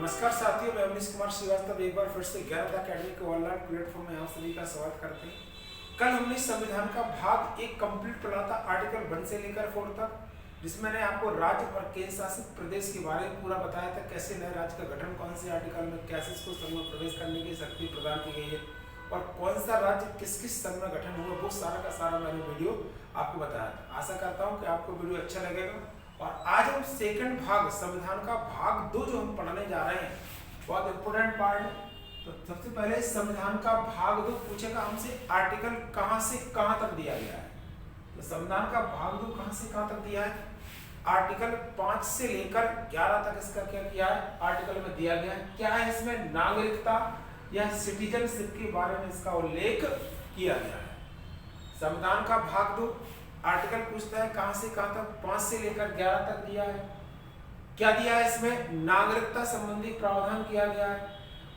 नमस्कार साथियों, मैं अवनीश कुमार श्रीवास्तव एक बार फिर से ज्ञान अकेडमी के ऑनलाइन प्लेटफॉर्म में आप सभी का स्वागत करते हैं। कल हमने संविधान का भाग एक कंप्लीट पढ़ा था, आर्टिकल 1 से लेकर 4 तक, जिसमें मैंने आपको राज्य और केंद्र शासित प्रदेश के बारे में पूरा बताया था, कैसे नए राज्य का गठन कौन से आर्टिकल में, कैसे इसको संघ में प्रवेश करने की शक्ति प्रदान की गई है और कौन सा राज्य किस किस संघ में गठन हुआ, वो सारा का सारा मैंने वीडियो आपको बताया था। आशा करता हूँ कि आपको वीडियो अच्छा लगेगा। और आज हम सेकंड भाग, संविधान का भाग 2 जो हम पढ़ने जा रहे हैं, बहुत इंपोर्टेंट पार्ट है। तो सबसे पहले संविधान का भाग 2 पूछेगा हमसे आर्टिकल कहां से कहां तक दिया गया है। तो संविधान का भाग 2 कहां से कहां तक दिया है, आर्टिकल 5 से लेकर 11 तक इसका क्या किया है, आर्टिकल में दिया गया है। क्या है इसमें, नागरिकता या सिटीजनशिप के बारे में इसका उल्लेख किया गया है। संविधान का भाग 2 आर्टिकल पूछता है कहां से कहां तक, 5 से लेकर 11 तक दिया है। क्या दिया है इसमें, नागरिकता संबंधी प्रावधान किया गया है।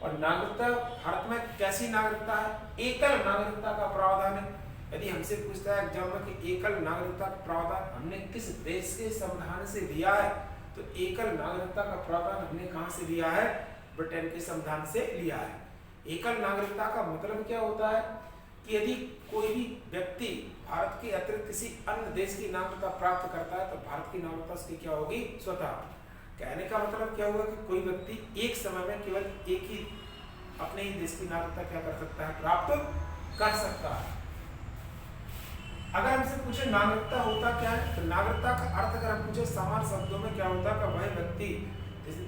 और नागरिकता भारत में कैसी नागरिकता है, एकल नागरिकता का प्रावधान है। यदि हमसे पूछता है एग्जाम में कि एकल नागरिकता का प्रावधान हमने किस देश के संविधान से दिया है, तो एकल नागरिकता का प्रावधान हमने कहां से लिया है, ब्रिटेन के संविधान से लिया है। एकल नागरिकता का मतलब क्या होता है कि यदि कोई भी व्यक्ति भारत के अतिरिक्त किसी अन्य देश की नागरिकता प्राप्त करता है तो भारत की नागरिकता उसकी क्या होगी, स्वतः। कहने का मतलब क्या हुआ कि कोई व्यक्ति एक समय में केवल एक ही अपने ही देश की नागरिकता क्या कर सकता है, प्राप्त कर सकता है। अगर हमसे पूछे नागरिकता होता क्या है, तो नागरिकता का अर्थ अगर हम पूछे सामान्य शब्दों में क्या होता है, वह व्यक्ति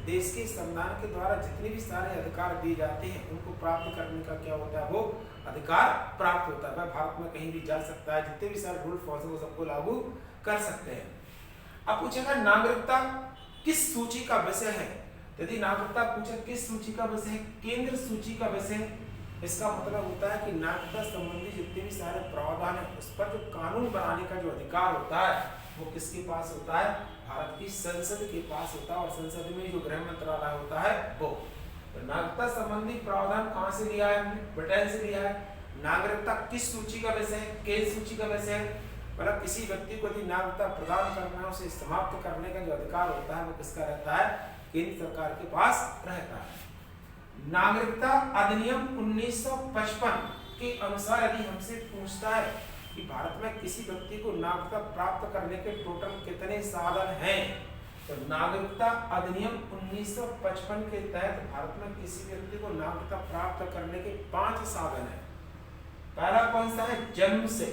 देश के संविधान के द्वारा जितने भी सारे अधिकार दिए जाते हैं उनको प्राप्त करने का क्या होता है, वो अधिकार प्राप्त होता है। वह भारत में कहीं भी जा सकता है, जितने भी सारे रूल फॉर्स वो सबको लागू कर सकते हैं। अब पूछेगा नागरिकता किस सूची का विषय है। यदि नागरिकता पूछे किस सूची का विषय है, केंद्र सूची का विषय है। इसका मतलब होता है कि नागरिकता संबंधी जितने भी सारे प्रावधान है उस पर जो कानून बनाने का जो अधिकार होता है वो किसके पास होता है, भारत की संसद के पास होता है। और संसद में जो गृह मंत्रालय होता है वो। तो नागरिकता संबंधी प्रावधान कहां से लिया है हमने, ब्रिटेन से लिया है। नागरिकता किस सूची का विषय है, केंद्र सूची का विषय है। मतलब किसी व्यक्ति को यदि नागरिकता प्रदान करना है, उसे समाप्त करने का जो अधिकार होता है वो किसका रहता है, केंद्र सरकार के पास रहता है। नागरिकता अधिनियम 1955 के अनुसार यदि हमसे पूछता है कि भारत में किसी व्यक्ति को नागरिकता प्राप्त करने के टोटल कितने साधन हैं, तो नागरिकता अधिनियम 1955 के तहत भारत में किसी व्यक्ति को नागरिकता प्राप्त करने के 5 साधन हैं। पहला कौन सा है, जन्म से।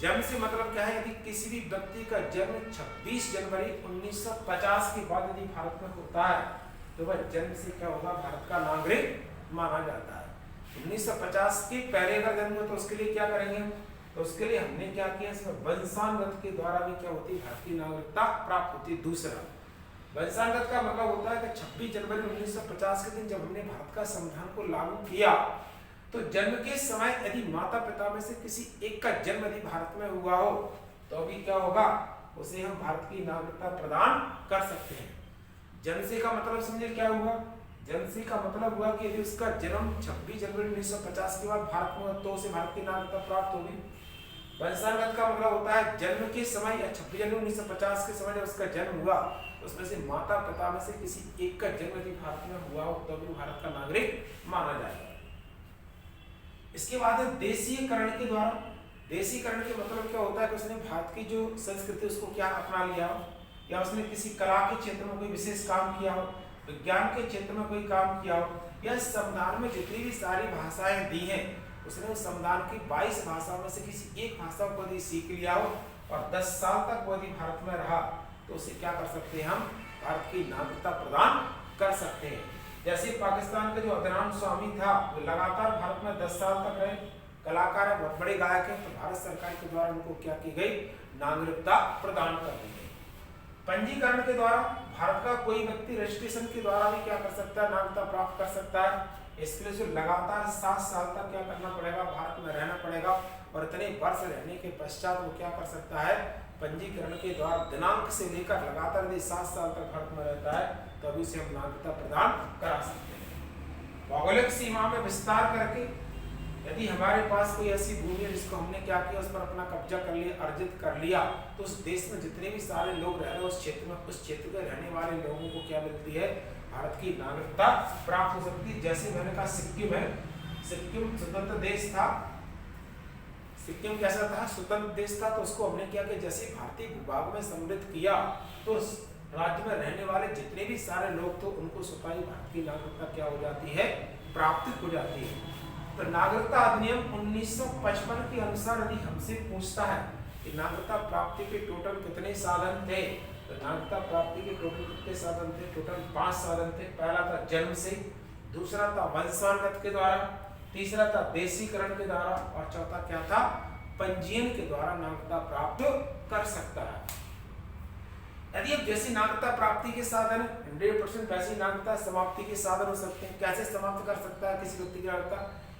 जन्म से मतलब क्या है, यदि किसी भी व्यक्ति का जन्म 26 जनवरी 1950 के बाद यदि भारत में होता है तो वह जन्म से क्या होगा, भारत का नागरिक माना जाता है। 1950 के पहले अगर जन्म हो तो उसके लिए क्या करेंगे, तो उसके लिए हमने क्या किया, इसमें वंशानुगत के द्वारा भी क्या होती है, भारत की नागरिकता प्राप्त होती है। दूसरा वंशानुगत का मतलब होता है कि 26 जनवरी 1950 के दिन जब हमने भारत का संविधान को लागू किया तो जन्म के समय यदि माता पिता में से किसी एक का जन्म यदि भारत में हुआ हो तो अभी क्या होगा, उसे हम भारत की नागरिकता प्रदान कर सकते हैं। जन्म से का मतलब समझे क्या हुआ, जन्म से का मतलब हुआ कि यदि उसका जन्म 26 जनवरी 1950 के बाद भारत में तो उसे भारत की नागरिकता प्राप्त होगी। वंशानुगत का मतलब होता है जन्म के समय या 26 जनवरी 1950 के समय जब उसका जन्म हुआ उसमें से माता पिता में से किसी एक का जन्म यदि भारत में हुआ हो तो भी भारत का नागरिक माना जाएगा। इसके बाद है देशीयकरण के द्वारा। देशीकरण के मतलब क्या होता है कि उसने भारत की जो संस्कृति उसको क्या अपना लिया हो, या उसने किसी कला के क्षेत्र में कोई विशेष काम किया हो, विज्ञान के क्षेत्र में कोई काम किया हो, या संविधान में जितनी भी सारी भाषाएं दी हैं उसने उस संविधान की 22 भाषाओं में से किसी एक भाषा को यदि सीख लिया हो और 10 साल तक वो यदि भारत में रहा तो उसे क्या कर सकते हैं, हम भारत की नागरिकता प्रदान कर सकते हैं। जैसे पाकिस्तान का जो अदनान स्वामी था वो लगातार भारत में 10 साल तक रहे, कलाकार है, बहुत बड़े गायक हैं, तो भारत सरकार के द्वारा उनको क्या की गई, नागरिकता प्रदान कर दी गई। पंजीकरण के द्वारा भारत का कोई व्यक्ति रजिस्ट्रेशन के द्वारा भी क्या कर सकता है, नागरिकता प्राप्त कर सकता है। इसके लिए लगातार 7 साल तक क्या करना पड़ेगा, भारत में रहना पड़ेगा। और इतने वर्ष रहने के पश्चात वो क्या कर सकता है, पंजीकरण के द्वारा दिनांक से लेकर लगातार यदि 7 साल तक भारत में रहता है तो अभी से हम नागरिकता प्रदान करा सकते हैं। भौगोलिक सीमा में विस्तार करके यदि हमारे पास कोई ऐसी भूमि है जिसको हमने क्या किया, उस पर अपना कब्जा कर लिया, अर्जित कर लिया, तो उस देश में जितने भी सारे लोग रह रहे हैं उस क्षेत्र में, उस क्षेत्र में रहने वाले लोगों को क्या मिलती है, भारत की नागरिकता प्राप्त हो सकती है। जैसे मैंने कहा सिक्किम है, सिक्किम स्वतंत्र देश था, सिक्किम कैसा था, स्वतंत्र देश था, तो उसको हमने क्या कि जैसे भारतीय विभाग में सम्मिलित किया तो राज्य में रहने वाले जितने भी सारे लोग थे उनको स्वतः ही भारत की नागरिकता क्या हो जाती है, प्राप्त हो जाती है। तो नागरिकता अधिनियम 1955 के अनुसार यदि हमसे पूछता है कि नागरिकता प्राप्ति के टोटल कितने साधन थे, तो नागरिकता प्राप्ति के टोटल कितने साधन थे, टोटल 5 साधन थे। पहला था जन्म से, दूसरा था वंशानुगत के द्वारा, तीसरा था देशीकरण के द्वारा और चौथा क्या था, पंजीयन के द्वारा नागरिकता प्राप्त कर सकता है। यदि अब जैसी नागरिकता प्राप्ति के साधन 100% वैसी नागरिकता समाप्ति के साधन हो सकते हैं। कैसे समाप्त कर सकता है किसी व्यक्ति की नागरिकता,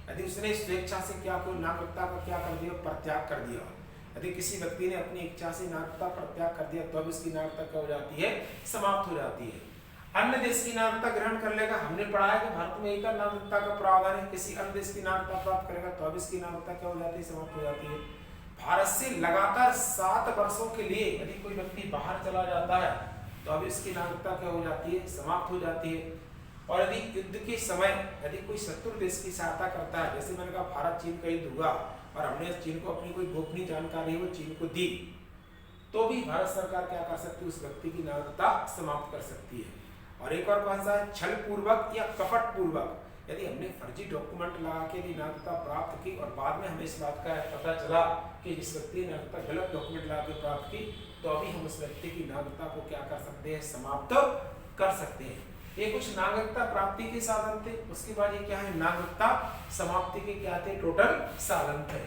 यदि उसने स्वेच्छा से क्या कोई नागरिकता का क्या कर दिया, परित्याग कर दिया। यदि किसी व्यक्ति ने अपनी इच्छा से नागरिकता परित्याग कर दिया तो अब इसकी नागरिकता क्या हो जाती है, समाप्त हो जाती है। अन्य देश की नागरिकता ग्रहण कर लेगा, हमने पढ़ा है कि भारत में एक नागरिकता का प्रावधान है, किसी अन्य देश की नागरिकता प्राप्त करेगा तो अब इसकी नागरिकता क्या हो जाती है, समाप्त हो जाती है। भारत से लगातार 7 वर्षों के लिए यदि कोई व्यक्ति बाहर चला जाता है तो अब इसकी नागरिकता क्या हो जाती है, समाप्त हो जाती है। और यदि युद्ध के समय यदि कोई शत्रु देश की सहायता करता है, जैसे मैंने कहा भारत चीन का युद्ध हुआ और हमने चीन को अपनी कोई गोपनीय जानकारी वो चीन को दी, तो भी भारत सरकार क्या कर सकती है, उस व्यक्ति की नागरिकता समाप्त कर सकती है। और एक और कौन सा है, छल पूर्वक या कपट पूर्वक, यदि हमने फर्जी डॉक्यूमेंट लगा के यदि नागरिकता प्राप्त की और बाद में हमें इस बात का पता चला कि जिस व्यक्ति ने नागरिकता गलत डॉक्यूमेंट लगा के प्राप्त की, तो अभी हम उस व्यक्ति की नागरिकता को क्या कर सकते हैं, समाप्त कर सकते हैं। ये कुछ नागरिकता प्राप्ति के साधन थे। उसके बाद ये क्या है, नागरिकता समाप्ति के क्या थे, टोटल साधन थे।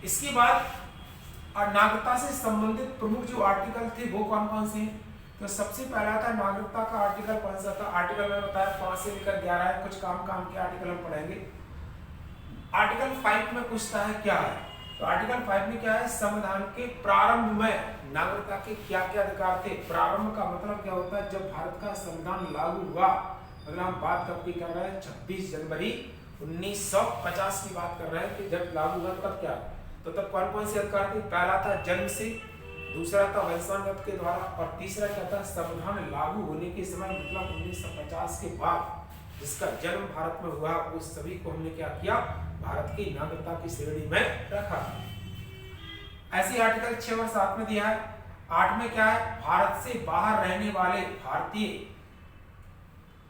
इसके बाद नागरिकता से संबंधित प्रमुख जो आर्टिकल थे वो कौन कौन से हैं, तो सबसे पहला था नागरिकता का आर्टिकल कौन सा था, आर्टिकल मैंने बताया 5 से लेकर 11 है, कुछ काम के आर्टिकल हम पढ़ेंगे। आर्टिकल 5 में पूछता है क्या है, तो आर्टिकल 5 में क्या है, संविधान के प्रारंभ में नागरिकता के क्या क्या अधिकार थे। प्रारंभ का मतलब क्या होता है, जब भारत का संविधान लागू हुआ, मतलब हम बात कब की कर रहे हैं, 26 जनवरी 1950 की बात कर रहे हैं कि जब लागू हुआ तब क्या, तो तब कौन कौन से अधिकार थे, पहला था जन्म से, दूसरा था वंशानुगत के द्वारा और तीसरा क्या था, संविधान लागू होने के समय मतलब 1950 के बाद जिसका जन्म भारत में हुआ उस सभी को हमने क्या किया, भारत की नागरिकता की श्रेणी में रखा। ऐसे आर्टिकल 6 और 7 में दिया है। 8 में क्या है, भारत से बाहर रहने वाले भारतीय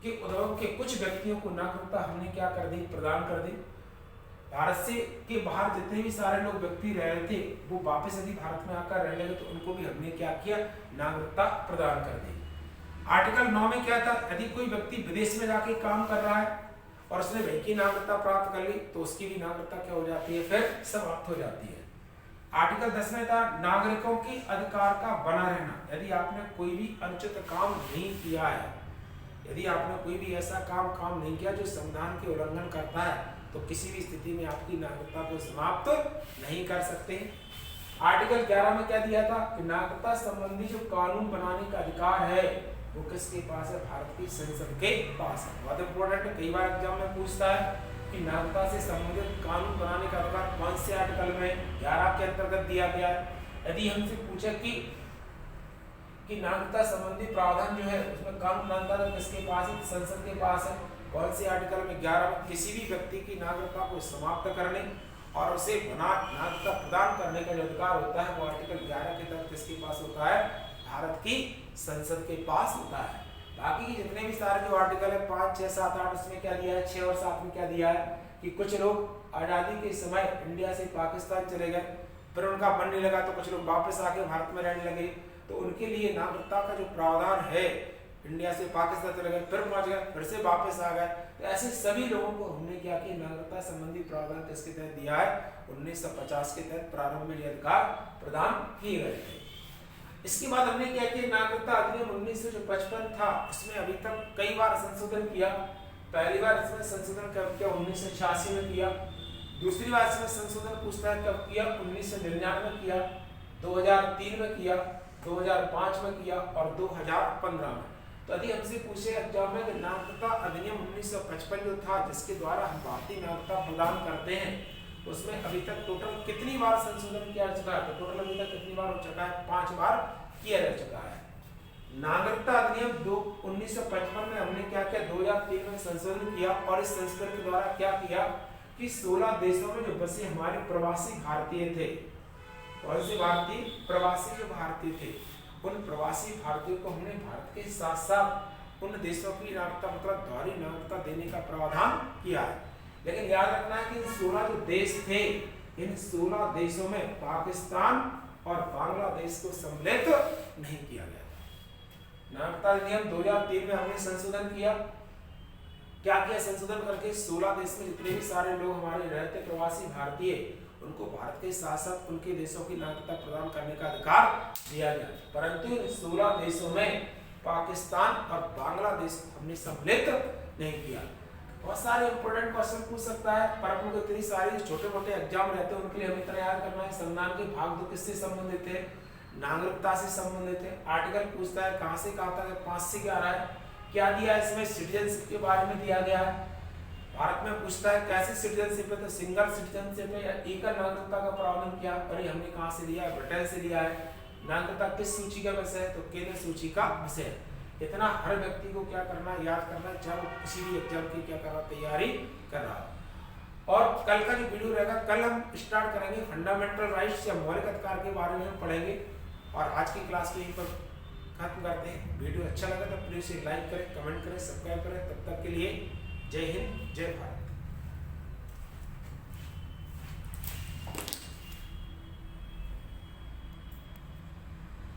के उद्योग के कुछ व्यक्तियों को नागरिकता हमने क्या कर दी, प्रदान कर दी। भारत से के बाहर जितने भी सारे लोग व्यक्ति रह रहे थे वो वापस यदि भारत में आकर रहने लगे तो उनको भी हमने क्या किया, नागरिकता प्रदान कर दी। आर्टिकल 9 में क्या था, यदि कोई व्यक्ति विदेश में जाके काम कर रहा है और उसने वहीं की नागरिकता प्राप्त कर ली तो उसकी भी नागरिकता क्या हो जाती है, फिर समाप्त हो जाती है। आर्टिकल 10 में था नागरिकों के अधिकार का बना रहना। यदि आपने कोई भी अनुचित काम नहीं किया है, यदि आपने कोई भी ऐसा काम नहीं किया जो संविधान के उल्लंघन करता है तो किसी भी स्थिति में आपकी नागरिकता को समाप्त नहीं कर सकते। आर्टिकल 11 में क्या दिया था कि नागरिकता संबंधी जो कानून बनाने का अधिकार है वो किसके पास है, भारत की संसद के पास है। बहुत इंपॉर्टेंट है, कई बार एग्जाम में पूछता है कि नागरिकता से संबंधित कानून बनाने का अधिकार कौन से आर्टिकल में 11 के अंतर्गत दिया गया है। यदि हमसे पूछे कि नागरिकता संबंधी प्रावधान जो है उसमें कानून बनता है किसके पास है, संसद के पास है। कौन से आर्टिकल में 11 में किसी भी व्यक्ति की नागरिकता को समाप्त करने और उसे नागरिकता प्रदान करने का जो अधिकार होता है वो आर्टिकल 11 के तहत किसके पास होता है, भारत की संसद के पास होता है। बाकी के जितने भी सारे जो आर्टिकल है 5, 6, 7, 8 उसमें क्या दिया है, 6 और 7 में क्या दिया है कि कुछ लोग आज़ादी के समय इंडिया से पाकिस्तान चले गए, फिर उनका मन नहीं लगा तो कुछ लोग वापस आके भारत में रहने लगे, तो उनके लिए नागरिकता का जो प्रावधान है, इंडिया से पाकिस्तान चले गए, फिर पहुंच गए, फिर से वापस आ गए, तो ऐसे सभी लोगों को हमने क्या किया, नागरिकता संबंधी प्रावधान किसके तहत दिया है, 1950 के तहत प्रारंभ में ये अधिकार प्रदान किए गए थे। इसके बाद हमने क्या किया, नागरिकता अधिनियम 1955 था, इसमें अभी तक कई बार संशोधन किया। पहली बार इसमें संशोधन कब किया, 1986 में किया। दूसरी बार इसमें संशोधन पूछता है कब किया, 1999 में किया, 2003 में किया, 2005 में किया और 2015 में। तो यदि हमसे पूछे एग्जाम में नागरिकता अधिनियम 1955 जो था जिसके द्वारा हम भारतीय नागरिकता प्रदान करते हैं, उसमें अभी तक टोटल कितनी बार संशोधन किया जा चुका है, तो टोटल अभी तक कितनी बार हो चुका है, 5 बार किया जा चुका है। नागरिकता अधिनियम 1955 में हमने क्या किया, 2003 में संशोधन किया और इस संशोधन के द्वारा क्या किया कि 16 देशों में जो बसे हमारे प्रवासी भारतीय थे, कौन से भारतीय, प्रवासी जो भारतीय थे, उन प्रवासी भारतीयों को हमने भारत के साथ साथ उन देशों की नागरिकता मतलब दोहरी नागरिकता देने का प्रावधान किया है। लेकिन याद रखना है कि इन 16 जो देश थे, इन 16 देशों में पाकिस्तान और बांग्लादेश को सम्मिलित नहीं किया गया। नागरिकता अधिनियम 2003 में हमने संशोधन किया, क्या किया संशोधन करके 16 देश में जितने भी सारे लोग हमारे रहते प्रवासी भारतीय, उनको भारत के साथ साथ उनके देशों की नागरिकता प्रदान करने का अधिकार दिया गया। परंतु इन 16 देशों में पाकिस्तान और बांग्लादेश हमने सम्मिलित नहीं किया। बहुत सारे इंपोर्टेंट क्वेश्चन पूछ सकता है, पर अपन को इतनी सारी छोटे मोटे एग्जाम रहते हैं, उनके लिए हमें इतना याद करना है। संविधान के भाग 2 किससे संबंधित है, नागरिकता से संबंधित है। आर्टिकल पूछता है कहां से कहां तक, 5 से 11 है। क्या दिया है इसमें, सिटीजनशिप के बारे में दिया गया है। भारत में पूछता है कैसे सिटीजनशिप है, तो सिंगल सिटीजनशिप है या एकल नागरिकता का प्रावधान किया, और ये हमने कहां से लिया है, ब्रिटेन से लिया है। नागरिकता किस सूची का विषय है, तो केंद्र सूची का विषय है। इतना हर व्यक्ति को क्या करना है, याद करना है, चाहे वो किसी भी एग्जाम की क्या कर रहा, तैयारी कर रहा है। और कल का जो वीडियो रहेगा, कल हम स्टार्ट करेंगे फंडामेंटल राइट्स या मौलिक अधिकार के बारे में हम पढ़ेंगे। और आज की क्लास को यहीं पर खत्म करते हैं। वीडियो अच्छा लगा तो प्लीज लाइक करें, कमेंट करें, सब्सक्राइब करें। तब तक के लिए जय हिंद, जय भारत।